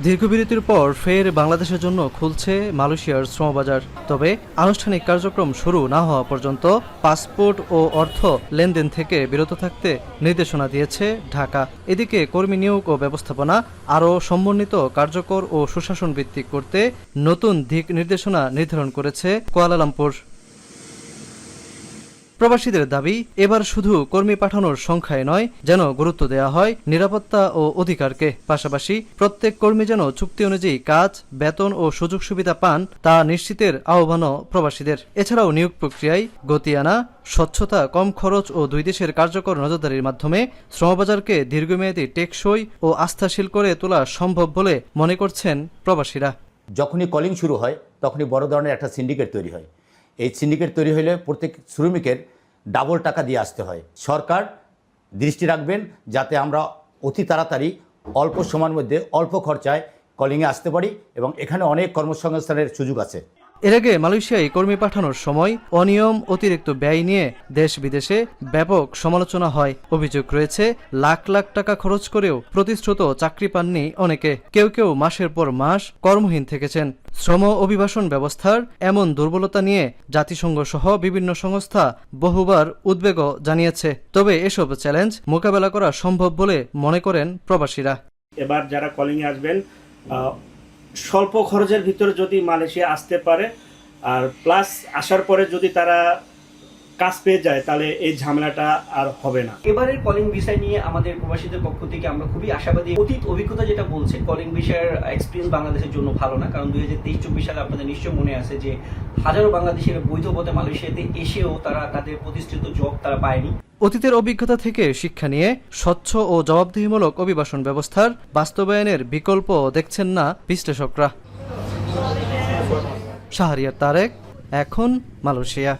দীর্ঘবিরতির পর ফের বাংলাদেশের জন্য খুলছে মালয়েশিয়ার শ্রমবাজার। তবে আনুষ্ঠানিক কার্যক্রম শুরু না হওয়া পর্যন্ত পাসপোর্ট ও অর্থ লেনদেন থেকে বিরত থাকতে নির্দেশনা দিয়েছে ঢাকা। এদিকে কর্মী নিয়োগ ও ব্যবস্থাপনা আরও সমন্বিত, কার্যকর ও সুশাসন ভিত্তিক করতে নতুন দিক নির্দেশনা নির্ধারণ করেছে কুয়ালালামপুর। প্রবাসীদের দাবি, এবার শুধু কর্মী পাঠানোর সংখ্যায় নয়, যেন গুরুত্ব দেওয়া হয় নিরাপত্তা ও অধিকারকে। পাশাপাশি প্রত্যেক কর্মী যেন চুক্তি অনুযায়ী কাজ, বেতন ও সুযোগ সুবিধা পান, তা নিশ্চিতের আহ্বানও প্রবাসীদের। এছাড়াও নিয়োগ প্রক্রিয়ায় গতি আনা, স্বচ্ছতা, কম খরচ ও দুই দেশের কার্যকর নজরদারির মাধ্যমে শ্রমবাজারকে দীর্ঘমেয়াদী, টেকসই ও আস্থাশীল করে তোলা সম্ভব বলে মনে করছেন প্রবাসীরা। যখনই কলিং শুরু হয় তখনই বড় ধরনের একটা সিন্ডিকেট তৈরি হয়। এই সিন্ডিকেট তৈরি হলে প্রত্যেক শ্রমিকের ডাবল টাকা দিয়ে আসতে হয়। সরকার দৃষ্টি রাখবেন যাতে আমরা অতি তাড়াতাড়ি অল্প সময়ের মধ্যে অল্প খরচায় কলিংয়ে আসতে পারি, এবং এখানে অনেক কর্মসংস্থানের সুযোগ আছে। এর আগে মালয়েশিয়ায় কর্মী পাঠানোর সময় অনিয়ম, অতিরিক্ত ব্যয় নিয়ে দেশ বিদেশে ব্যাপক সমালোচনা হয়। অভিযোগ রয়েছে, লাখ লাখ টাকা খরচ করেও প্রতিশ্রুত চাকরি পাননি অনেকে। কেউ কেউ মাসের পর মাস কর্মহীন থেকেছেন। শ্রম অভিবাসন ব্যবস্থার এমন দুর্বলতা নিয়ে জাতিসংঘ সহ বিভিন্ন সংস্থা বহুবার উদ্বেগও জানিয়েছে। তবে এসব চ্যালেঞ্জ মোকাবেলা করা সম্ভব বলে মনে করেন প্রবাসীরা। এবার যারা কলিংয়ে আসবেন স্বল্প খরচের ভিতরে যদি মালয়েশিয়া আসতে পারে, আর প্লাস আসার পরে যদি তারা কাজ পেয়ে যায়, তাহলে এই ঝামেলাটা আর হবে না। এবারের কলিং ভিসা নিয়ে আমাদের প্রবাসীদের পক্ষ থেকে আমরা খুবই আশাবাদী। অতীত অভিজ্ঞতা যেটা বলছে, কলিং ভিসার এক্সপিরিয়েন্স বাংলাদেশের জন্য ভালো না, কারণ 2023-24 সালে আপনাদের নিশ্চয় মনে আছে যে হাজারো বাংলাদেশের বৈধ পথে মালয়েশিয়াতে এসেও তারা তাদের প্রতিষ্ঠিত জব তারা পায়নি। অতীতের অভিজ্ঞতা থেকে শিক্ষা নিয়ে স্বচ্ছ ও জবাবদিহিমূলক অভিবাসন ব্যবস্থার বাস্তবায়নের বিকল্প দেখছেন না বিশ্লেষকরা। শাহরিয়ার তারেক, এখন মালয়েশিয়া।